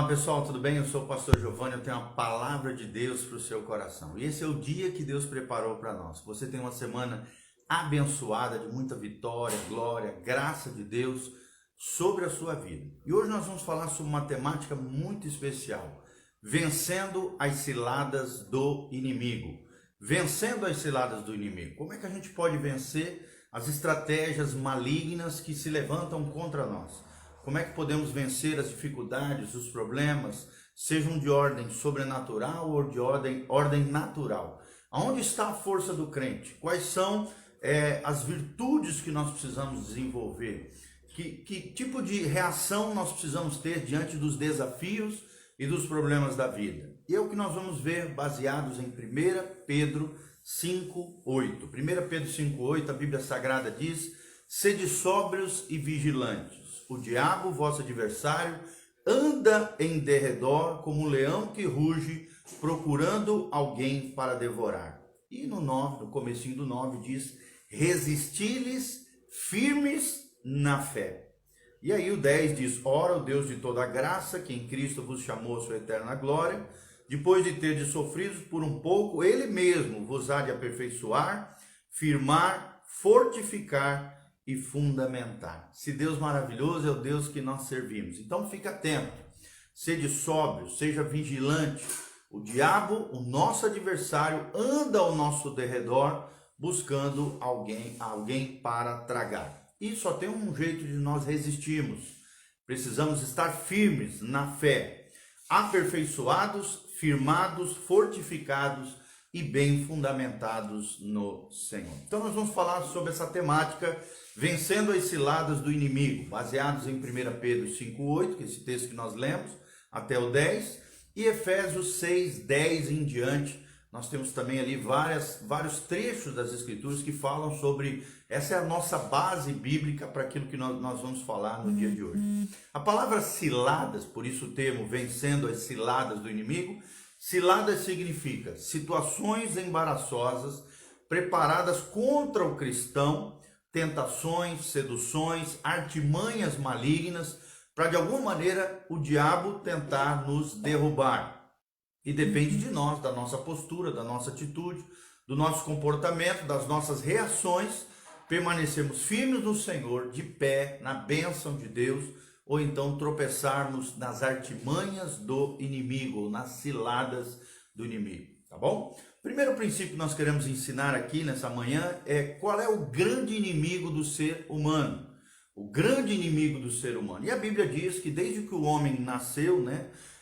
Olá pessoal, tudo bem? Eu sou o pastor Giovanni, eu tenho uma palavra de Deus para o seu coração. E esse é o dia que Deus preparou para nós. Você tem uma semana abençoada, de muita vitória, glória, graça de Deus sobre a sua vida. E hoje nós vamos falar sobre uma temática muito especial: vencendo as ciladas do inimigo. Vencendo as ciladas do inimigo. Como é que a gente pode vencer as estratégias malignas que se levantam contra nós? Como é que podemos vencer as dificuldades, os problemas, sejam de ordem sobrenatural ou de ordem natural? Aonde está a força do crente? Quais são as virtudes que nós precisamos desenvolver? Que tipo de reação nós precisamos ter diante dos desafios e dos problemas da vida? E é o que nós vamos ver baseados em 1 Pedro 5:8. 1 Pedro 5:8, a Bíblia Sagrada diz: sede sóbrios e vigilantes. O diabo, vosso adversário, anda em derredor como um leão que ruge, procurando alguém para devorar. E no 9, no comecinho do 9 diz: resisti-lhes firmes na fé. E aí o 10 diz: ora, o Deus de toda a graça, que em Cristo vos chamou a sua eterna glória, depois de terdes sofrido por um pouco, ele mesmo vos há de aperfeiçoar, firmar, fortificar e fundamentar. Se Deus maravilhoso é o Deus que nós servimos. Então fica atento, sede sóbrio, seja vigilante. O diabo, o nosso adversário, anda ao nosso derredor buscando alguém para tragar. E só tem um jeito de nós resistirmos. Precisamos estar firmes na fé, aperfeiçoados, firmados, fortificados e bem fundamentados no Senhor. Então nós vamos falar sobre essa temática, vencendo as ciladas do inimigo, baseados em 1 Pedro 5:8, que é esse texto que nós lemos, até o 10, e Efésios 6:10 em diante. Nós temos também ali vários trechos das Escrituras que falam sobre, essa é a nossa base bíblica para aquilo que nós vamos falar no dia de hoje. A palavra ciladas, por isso o termo vencendo as ciladas do inimigo, ciladas significa situações embaraçosas preparadas contra o cristão, tentações, seduções, artimanhas malignas, para de alguma maneira o diabo tentar nos derrubar. E depende de nós, da nossa postura, da nossa atitude, do nosso comportamento, das nossas reações, permanecermos firmes no Senhor, de pé, na bênção de Deus, ou então tropeçarmos nas artimanhas do inimigo, ou nas ciladas do inimigo, tá bom? Primeiro princípio que nós queremos ensinar aqui nessa manhã é qual é o grande inimigo do ser humano. O grande inimigo do ser humano. E a Bíblia diz que desde que o homem nasceu,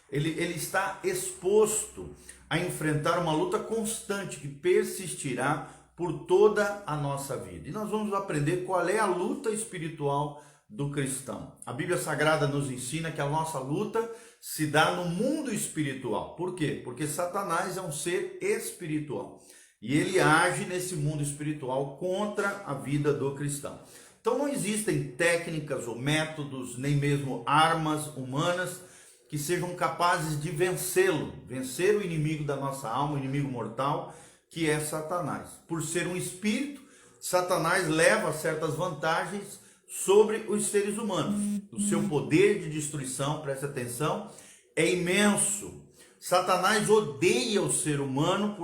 ele está exposto a enfrentar uma luta constante que persistirá por toda a nossa vida. E nós vamos aprender qual é a luta espiritual do cristão. A Bíblia Sagrada nos ensina que a nossa luta se dá no mundo espiritual. Por quê? Porque Satanás é um ser espiritual e ele age nesse mundo espiritual contra a vida do cristão. Então não existem técnicas ou métodos, nem mesmo armas humanas que sejam capazes de vencê-lo, vencer o inimigo da nossa alma, o inimigo mortal, que é Satanás. Por ser um espírito, Satanás leva certas vantagens sobre os seres humanos. O seu poder de destruição, preste atenção, é imenso. Satanás odeia o ser humano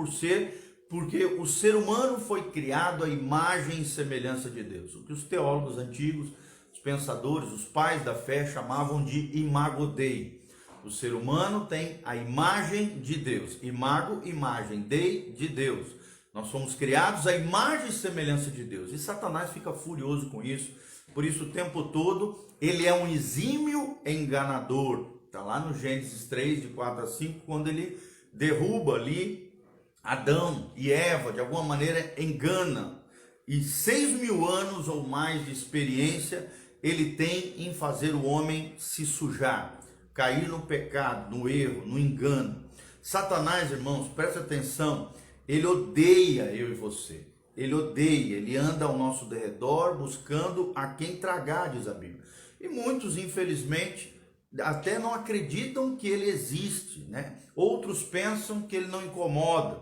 porque o ser humano foi criado à imagem e semelhança de Deus. O que os teólogos antigos, os pensadores, os pais da fé chamavam de imago Dei. O ser humano tem a imagem de Deus. Imago, imagem, Dei, de Deus. Nós fomos criados à imagem e semelhança de Deus. E Satanás fica furioso com isso. Por isso o tempo todo ele é um exímio enganador. Está lá no Gênesis 3, de 4 a 5, quando ele derruba ali Adão e Eva, de alguma maneira engana. E 6.000 anos ou mais de experiência ele tem em fazer o homem se sujar, cair no pecado, no erro, no engano. Satanás, irmãos, preste atenção, ele odeia eu e você. Ele odeia, ele anda ao nosso derredor buscando a quem tragar, diz a Bíblia. E muitos, infelizmente, até não acreditam que ele existe, Outros pensam que ele não incomoda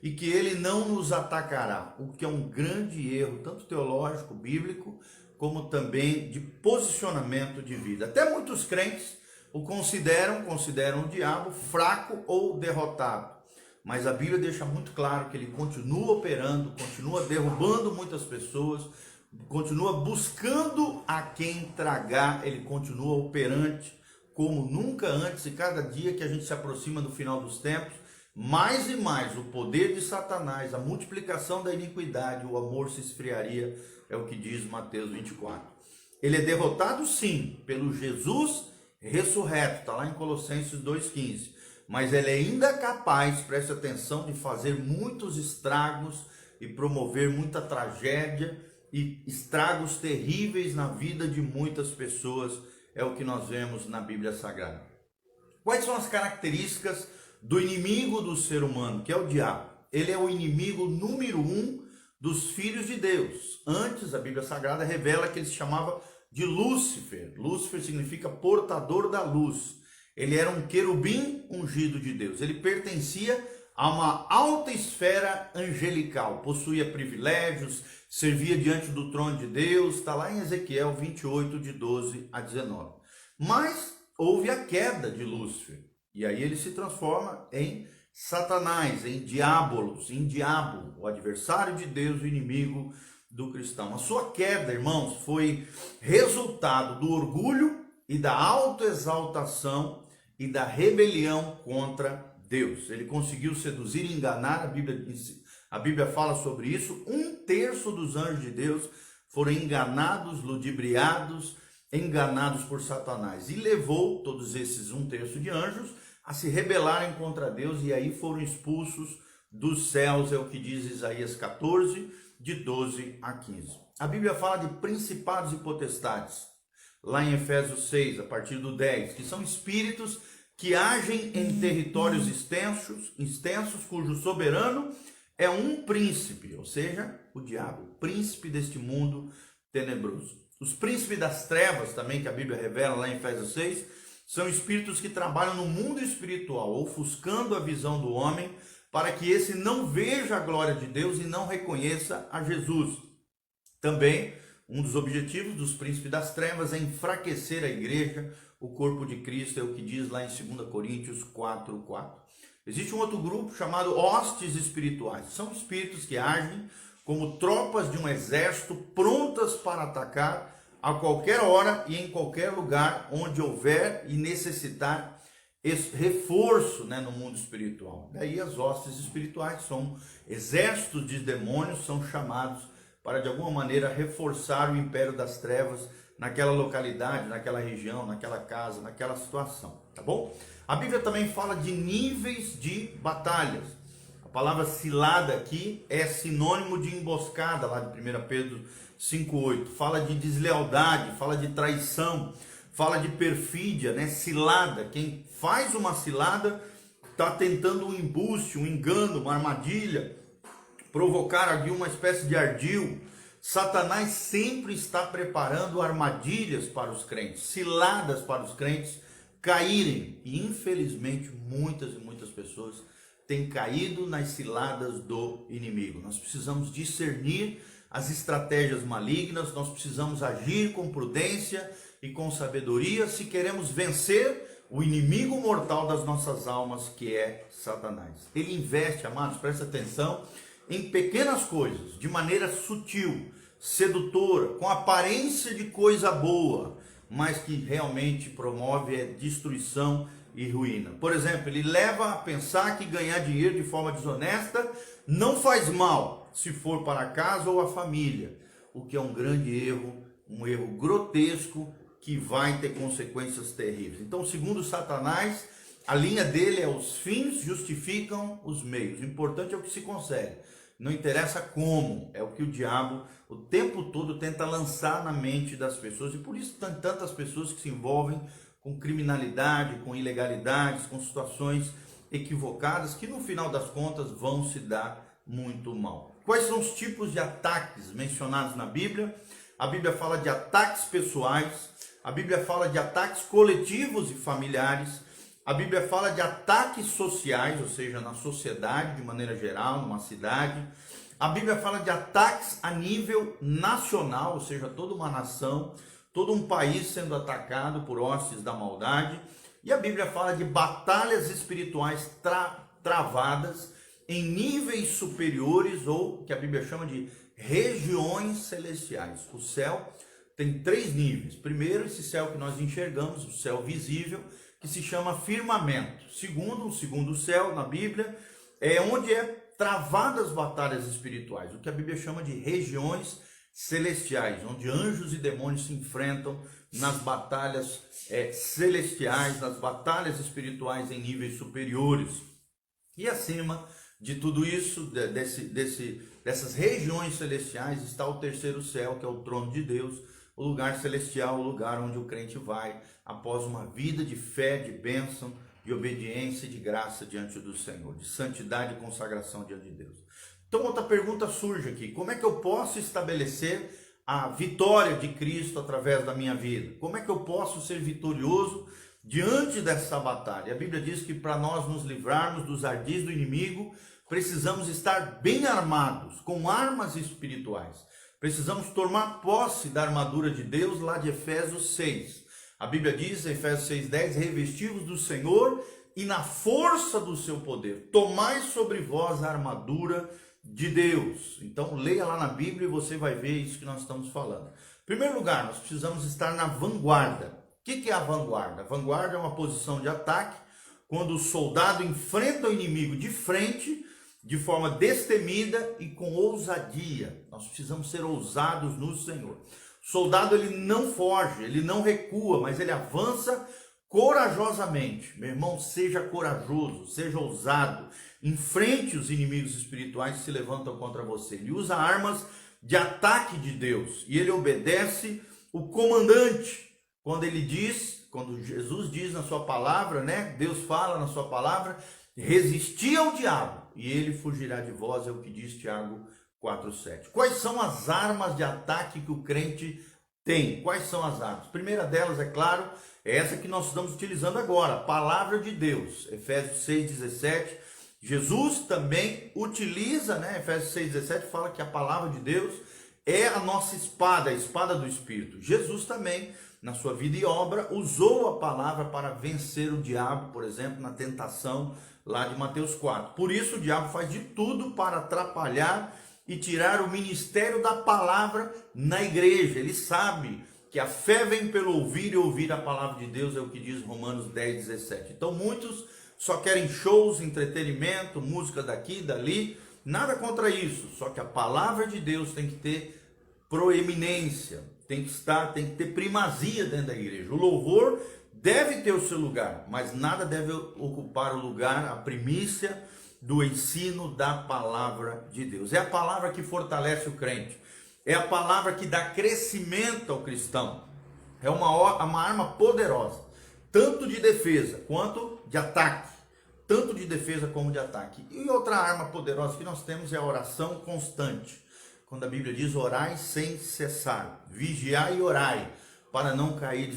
e que ele não nos atacará, o que é um grande erro, tanto teológico, bíblico, como também de posicionamento de vida. Até muitos crentes consideram o diabo fraco ou derrotado. Mas a Bíblia deixa muito claro que ele continua operando, continua derrubando muitas pessoas, continua buscando a quem tragar, ele continua operante como nunca antes, e cada dia que a gente se aproxima do final dos tempos, mais e mais o poder de Satanás, a multiplicação da iniquidade, o amor se esfriaria, é o que diz Mateus 24. Ele é derrotado sim, pelo Jesus ressurreto, está lá em Colossenses 2,15, mas ele é ainda capaz, preste atenção, de fazer muitos estragos e promover muita tragédia e estragos terríveis na vida de muitas pessoas, é o que nós vemos na Bíblia Sagrada. Quais são as características do inimigo do ser humano, que é o diabo? Ele é o inimigo número 1 dos filhos de Deus. Antes, a Bíblia Sagrada revela que ele se chamava de Lúcifer. Lúcifer significa portador da luz. Ele era um querubim ungido de Deus. Ele pertencia a uma alta esfera angelical, possuía privilégios, servia diante do trono de Deus, está lá em Ezequiel 28, de 12 a 19. Mas houve a queda de Lúcifer, e aí ele se transforma em Satanás, em diabolos, em diabo, o adversário de Deus, o inimigo do cristão. A sua queda, irmãos, foi resultado do orgulho e da autoexaltação e da rebelião contra Deus. Ele conseguiu seduzir e enganar, a Bíblia fala sobre isso. 1/3 dos anjos de Deus foram enganados, ludibriados, enganados por Satanás. E levou todos esses 1/3 de anjos a se rebelarem contra Deus, e aí foram expulsos dos céus, é o que diz Isaías 14, de 12 a 15. A Bíblia fala de principados e potestades, lá em Efésios 6, a partir do 10, que são espíritos que agem em territórios extensos, cujo soberano é um príncipe, ou seja, o diabo, príncipe deste mundo tenebroso. Os príncipes das trevas também, que a Bíblia revela lá em Efésios 6, são espíritos que trabalham no mundo espiritual, ofuscando a visão do homem, para que esse não veja a glória de Deus e não reconheça a Jesus. Também, um dos objetivos dos príncipes das trevas é enfraquecer a igreja, o corpo de Cristo, é o que diz lá em 2 Coríntios 4:4. Existe um outro grupo chamado hostes espirituais. São espíritos que agem como tropas de um exército prontas para atacar a qualquer hora e em qualquer lugar onde houver e necessitar esse reforço, no mundo espiritual. Daí as hostes espirituais são exércitos de demônios, são chamados para de alguma maneira reforçar o império das trevas naquela localidade, naquela região, naquela casa, naquela situação, tá bom? A Bíblia também fala de níveis de batalhas. A palavra cilada aqui é sinônimo de emboscada, lá de 1 Pedro 5:8. Fala de deslealdade, fala de traição, fala de perfídia, cilada. Quem faz uma cilada está tentando um embuste, um engano, uma armadilha, provocar ali uma espécie de ardil. Satanás sempre está preparando armadilhas para os crentes, ciladas para os crentes caírem. E infelizmente muitas e muitas pessoas têm caído nas ciladas do inimigo. Nós precisamos discernir as estratégias malignas, nós precisamos agir com prudência e com sabedoria se queremos vencer o inimigo mortal das nossas almas, que é Satanás. Ele investe, amados, presta atenção, em pequenas coisas, de maneira sutil, sedutora, com aparência de coisa boa, mas que realmente promove destruição e ruína. Por exemplo, ele leva a pensar que ganhar dinheiro de forma desonesta não faz mal, se for para casa ou a família, o que é um grande erro, um erro grotesco, que vai ter consequências terríveis. Então, segundo Satanás, a linha dele é: os fins justificam os meios. O importante é o que se consegue. Não interessa como, é o que o diabo o tempo todo tenta lançar na mente das pessoas. E por isso tem tantas pessoas que se envolvem com criminalidade, com ilegalidades, com situações equivocadas, que no final das contas vão se dar muito mal. Quais são os tipos de ataques mencionados na Bíblia? A Bíblia fala de ataques pessoais, a Bíblia fala de ataques coletivos e familiares, a Bíblia fala de ataques sociais, ou seja, na sociedade de maneira geral, numa cidade. A Bíblia fala de ataques a nível nacional, ou seja, toda uma nação, todo um país sendo atacado por hostes da maldade. E a Bíblia fala de batalhas espirituais travadas em níveis superiores, ou que a Bíblia chama de regiões celestiais. O céu tem 3 níveis. Primeiro, esse céu que nós enxergamos, o céu visível, que se chama firmamento. Segundo, o segundo céu na Bíblia é onde é travadas batalhas espirituais, o que a Bíblia chama de regiões celestiais, onde anjos e demônios se enfrentam nas batalhas celestiais, nas batalhas espirituais em níveis superiores. E acima de tudo isso, dessas regiões celestiais, está o terceiro céu, que é o trono de Deus, o lugar celestial, o lugar onde o crente vai após uma vida de fé, de bênção, de obediência e de graça diante do Senhor, de santidade e consagração diante de Deus. Então outra pergunta surge aqui: como é que eu posso estabelecer a vitória de Cristo através da minha vida? Como é que eu posso ser vitorioso diante dessa batalha? A Bíblia diz que para nós nos livrarmos dos ardis do inimigo, precisamos estar bem armados, com armas espirituais. Precisamos tomar posse da armadura de Deus, lá de Efésios 6. A Bíblia diz em Efésios 6,10, revestivos do Senhor e na força do seu poder, tomai sobre vós a armadura de Deus. Então leia lá na Bíblia e você vai ver isso que nós estamos falando. Em primeiro lugar, nós precisamos estar na vanguarda. O que é a vanguarda? A vanguarda é uma posição de ataque, quando o soldado enfrenta o inimigo de frente, de forma destemida e com ousadia. Nós precisamos ser ousados no Senhor. O soldado, ele não foge, ele não recua, mas ele avança corajosamente. Meu irmão, seja corajoso, seja ousado, enfrente os inimigos espirituais que se levantam contra você. Ele usa armas de ataque de Deus e ele obedece o comandante. Quando Jesus diz na sua palavra, né? Deus fala na sua palavra, resisti ao diabo e ele fugirá de vós, é o que diz Tiago 4,7. Quais são as armas de ataque que o crente tem? Quais são as armas? A primeira delas, é claro, é essa que nós estamos utilizando agora, a palavra de Deus. Efésios 6,17. Jesus também utiliza, né? Efésios 6,17 fala que a palavra de Deus é a nossa espada, a espada do Espírito. Jesus também, na sua vida e obra, usou a palavra para vencer o diabo, por exemplo, na tentação lá de Mateus 4. Por isso o diabo faz de tudo para atrapalhar e tirar o ministério da palavra na igreja. Ele sabe que a fé vem pelo ouvir e ouvir a palavra de Deus, é o que diz Romanos 10,17. Então muitos só querem shows, entretenimento, música daqui, dali, nada contra isso, só que a palavra de Deus tem que ter proeminência, tem que ter primazia dentro da igreja. O louvor deve ter o seu lugar, mas nada deve ocupar o lugar, a primícia do ensino da palavra de Deus. É a palavra que fortalece o crente, é a palavra que dá crescimento ao cristão, é uma arma poderosa, tanto de defesa quanto de ataque, tanto de defesa como de ataque. E outra arma poderosa que nós temos é a oração constante. Quando a Bíblia diz orai sem cessar, vigiai e orai, para não cair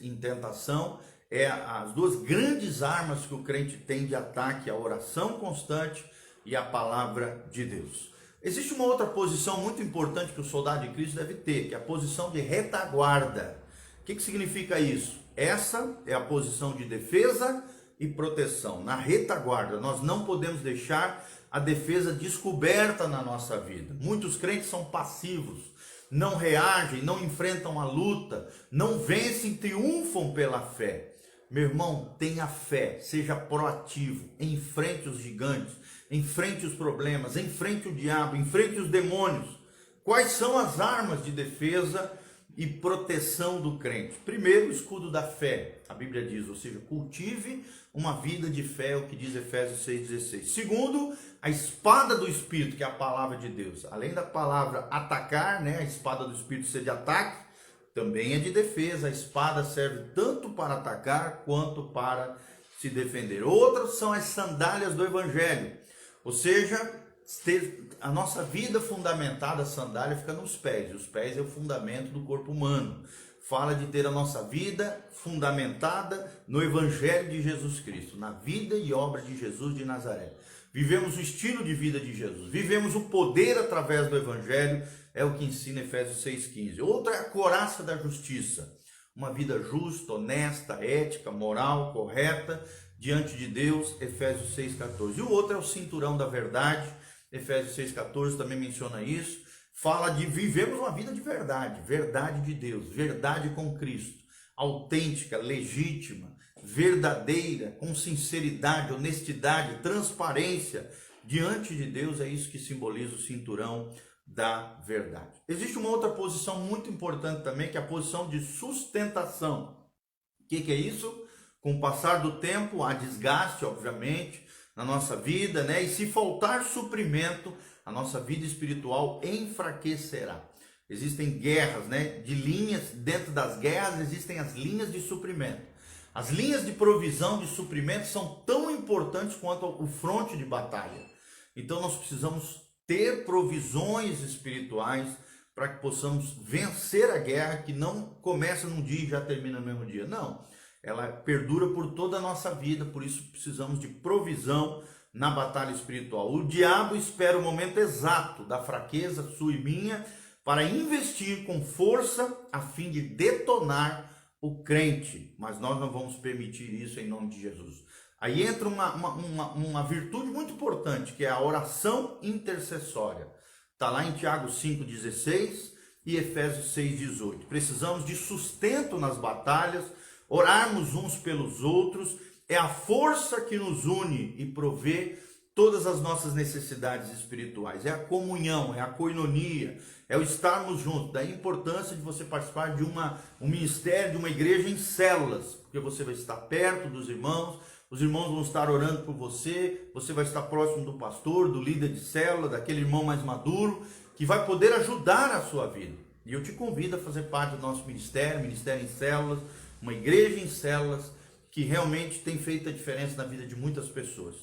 em tentação, é as duas grandes armas que o crente tem de ataque, a oração constante e a palavra de Deus. Existe uma outra posição muito importante que o soldado de Cristo deve ter, que é a posição de retaguarda. O que significa isso? Essa é a posição de defesa e proteção. Na retaguarda, nós não podemos deixar a defesa descoberta na nossa vida. Muitos crentes são passivos, não reagem, não enfrentam a luta, não vencem, triunfam pela fé. Meu irmão, tenha fé, seja proativo, enfrente os gigantes, enfrente os problemas, enfrente o diabo, enfrente os demônios. Quais são as armas de defesa e proteção do crente? Primeiro, o escudo da fé, a Bíblia diz, ou seja, cultive uma vida de fé, o que diz Efésios 6,16. Segundo, a espada do Espírito, que é a palavra de Deus. Além da palavra atacar, né, a espada do Espírito ser de ataque, também é de defesa. A espada serve tanto para atacar quanto para se defender. Outras são as sandálias do Evangelho, ou seja, a nossa vida fundamentada, a sandália fica nos pés. Os pés é o fundamento do corpo humano. Fala de ter a nossa vida fundamentada no Evangelho de Jesus Cristo, na vida e obra de Jesus de Nazaré. Vivemos o estilo de vida de Jesus, vivemos o poder através do Evangelho, é o que ensina Efésios 6,15. Outra é a couraça da justiça, uma vida justa, honesta, ética, moral, correta, diante de Deus, Efésios 6,14. E o outro é o cinturão da verdade, Efésios 6,14 também menciona isso, fala de vivermos uma vida de verdade, verdade de Deus, verdade com Cristo, autêntica, legítima, verdadeira, com sinceridade, honestidade, transparência diante de Deus. É isso que simboliza o cinturão da verdade. Existe uma outra posição muito importante também, que é a posição de sustentação. O que é isso? Com o passar do tempo, há desgaste, obviamente, na nossa vida, né? E se faltar suprimento, a nossa vida espiritual enfraquecerá. Existem guerras, né? De linhas, dentro das guerras existem as linhas de suprimento. As linhas de provisão, de suprimento, são tão importantes quanto o fronte de batalha. Então nós precisamos ter provisões espirituais para que possamos vencer a guerra, que não começa num dia e já termina no mesmo dia. Não, ela perdura por toda a nossa vida, por isso precisamos de provisão na batalha espiritual. O diabo espera o momento exato da fraqueza sua e minha para investir com força a fim de detonar o crente, mas nós não vamos permitir isso em nome de Jesus. Aí entra uma virtude muito importante, que é a oração intercessória. Está lá em Tiago 5,16 e Efésios 6,18. Precisamos de sustento nas batalhas, orarmos uns pelos outros, é a força que nos une e provê todas as nossas necessidades espirituais. É a comunhão, é a koinonia, é o estarmos juntos. Daí a importância de você participar de um ministério, de uma igreja em células, porque você vai estar perto dos irmãos, os irmãos vão estar orando por você, você vai estar próximo do pastor, do líder de célula, daquele irmão mais maduro, que vai poder ajudar a sua vida. E eu te convido a fazer parte do nosso ministério, ministério em células, uma igreja em células, que realmente tem feito a diferença na vida de muitas pessoas.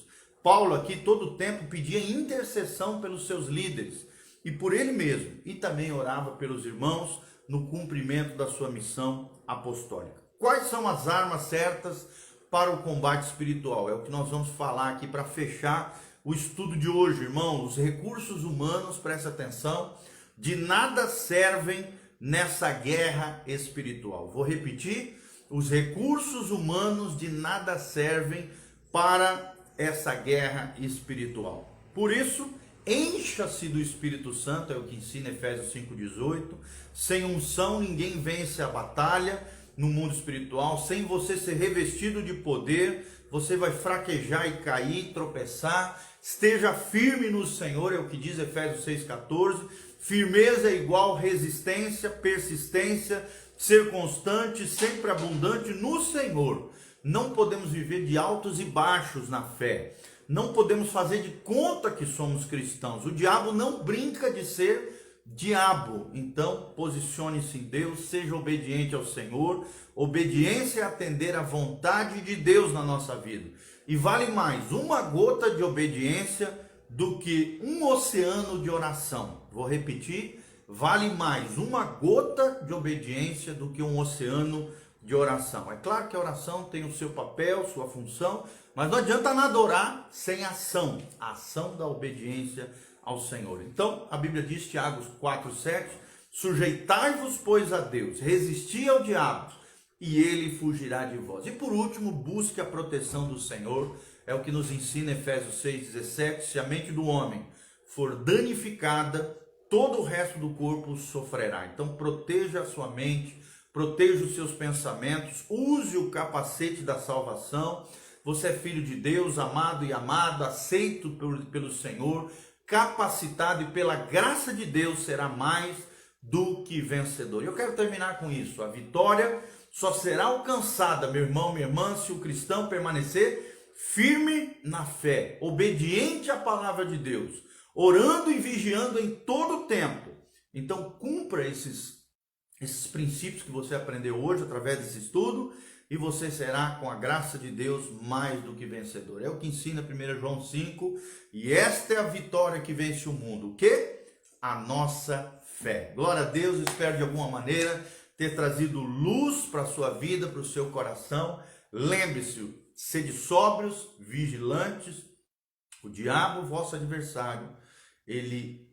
Paulo aqui todo o tempo pedia intercessão pelos seus líderes e por ele mesmo, e também orava pelos irmãos no cumprimento da sua missão apostólica. Quais são as armas certas para o combate espiritual? É o que nós vamos falar aqui para fechar o estudo de hoje, irmão. Os recursos humanos, presta atenção, de nada servem nessa guerra espiritual. Vou repetir, os recursos humanos de nada servem para essa guerra espiritual. Por isso, encha-se do Espírito Santo, é o que ensina Efésios 5,18. Sem unção ninguém vence a batalha no mundo espiritual. Sem você ser revestido de poder, você vai fraquejar e cair, tropeçar. Esteja firme no Senhor, é o que diz Efésios 6,14. Firmeza é igual resistência, persistência, ser constante, sempre abundante no Senhor. Não podemos viver de altos e baixos na fé. Não podemos fazer de conta que somos cristãos. O diabo não brinca de ser diabo. Então, posicione-se em Deus, seja obediente ao Senhor. Obediência é atender à vontade de Deus na nossa vida. E vale mais uma gota de obediência do que um oceano de oração. Vou repetir, vale mais uma gota de obediência do que um oceano de oração. É claro que a oração tem o seu papel, sua função, mas não adianta nada orar sem ação, a ação da obediência ao Senhor. Então, a Bíblia diz, Tiago 4,7, sujeitai-vos, pois, a Deus, resisti ao diabo, e ele fugirá de vós. E por último, busque a proteção do Senhor, é o que nos ensina Efésios 6,17, se a mente do homem for danificada, todo o resto do corpo sofrerá. Então, proteja a sua mente, proteja os seus pensamentos, use o capacete da salvação. Você é filho de Deus, amado e amado, aceito pelo Senhor, capacitado, e pela graça de Deus será mais do que vencedor. Eu quero terminar com isso. A vitória só será alcançada, meu irmão, minha irmã, se o cristão permanecer firme na fé, obediente à palavra de Deus, orando e vigiando em todo o tempo. Então cumpra esses princípios que você aprendeu hoje através desse estudo, e você será, com a graça de Deus, mais do que vencedor. É o que ensina 1 João 5, e esta é a vitória que vence o mundo. O quê? A nossa fé. Glória a Deus, espero de alguma maneira ter trazido luz para a sua vida, para o seu coração. Lembre-se, sede sóbrios, vigilantes. O diabo, vosso adversário, ele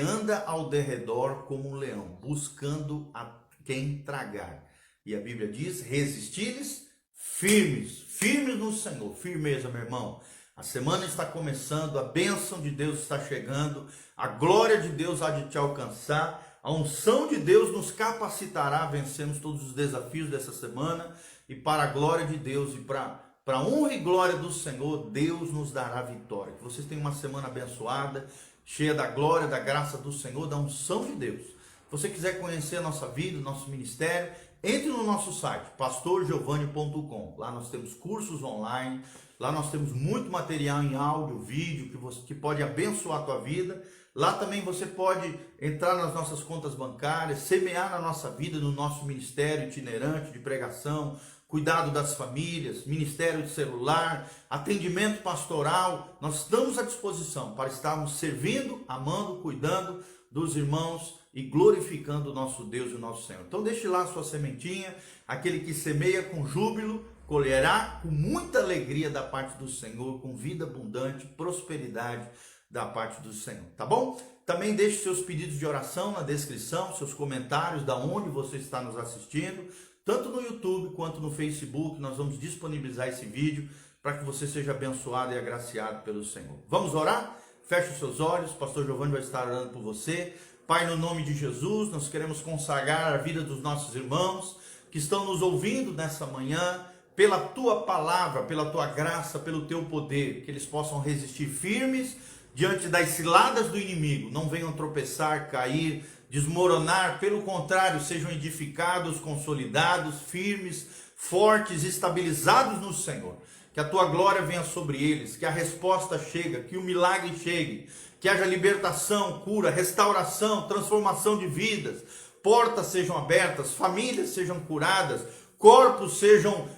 anda ao derredor como um leão, buscando a quem tragar. E a Bíblia diz, resisti-lhes firmes, firmes no Senhor. Firmeza, meu irmão. A semana está começando, a bênção de Deus está chegando, a glória de Deus há de te alcançar, a unção de Deus nos capacitará a vencermos todos os desafios dessa semana, e para a glória de Deus e para a honra e glória do Senhor, Deus nos dará vitória. Que vocês tenham uma semana abençoada, cheia da glória, da graça do Senhor, da unção de Deus. Se você quiser conhecer a nossa vida, o nosso ministério, entre no nosso site, pastorgiovanni.com. Lá nós temos cursos online, lá nós temos muito material em áudio, vídeo, que pode abençoar a tua vida. Lá também você pode entrar nas nossas contas bancárias, semear na nossa vida, no nosso ministério itinerante de pregação, cuidado das famílias, ministério de celular, atendimento pastoral. Nós estamos à disposição para estarmos servindo, amando, cuidando dos irmãos e glorificando o nosso Deus e o nosso Senhor. Então deixe lá a sua sementinha, aquele que semeia com júbilo, colherá com muita alegria da parte do Senhor, com vida abundante, prosperidade da parte do Senhor, tá bom? Também deixe seus pedidos de oração na descrição, seus comentários, da onde você está nos assistindo, tanto no YouTube quanto no Facebook. Nós vamos disponibilizar esse vídeo para que você seja abençoado e agraciado pelo Senhor. Vamos orar? Feche os seus olhos, o pastor Giovanni vai estar orando por você. Pai, no nome de Jesus, nós queremos consagrar a vida dos nossos irmãos que estão nos ouvindo nessa manhã, pela tua palavra, pela tua graça, pelo teu poder, que eles possam resistir firmes diante das ciladas do inimigo, não venham tropeçar, cair, desmoronar, pelo contrário, sejam edificados, consolidados, firmes, fortes, estabilizados no Senhor. Que a tua glória venha sobre eles, que a resposta chegue, que o milagre chegue, que haja libertação, cura, restauração, transformação de vidas, portas sejam abertas, famílias sejam curadas, corpos sejam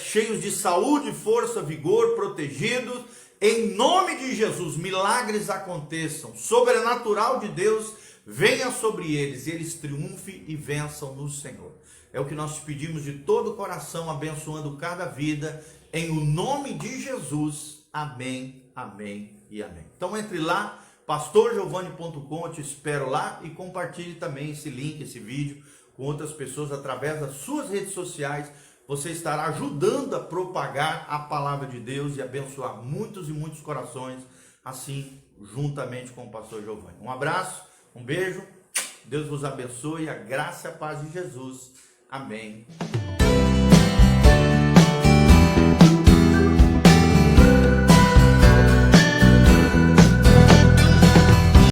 cheios de saúde, força, vigor, protegidos. Em nome de Jesus, milagres aconteçam, sobrenatural de Deus venha sobre eles, e eles triunfem e vençam no Senhor. É o que nós pedimos de todo o coração, abençoando cada vida, em o nome de Jesus. Amém, amém e amém. Então entre lá, pastorgiovanni.com, eu te espero lá, e compartilhe também esse link, esse vídeo, com outras pessoas através das suas redes sociais. Você estará ajudando a propagar a palavra de Deus e abençoar muitos e muitos corações, assim, juntamente com o pastor Giovanni. Um abraço, um beijo, Deus vos abençoe, a graça e a paz de Jesus. Amém.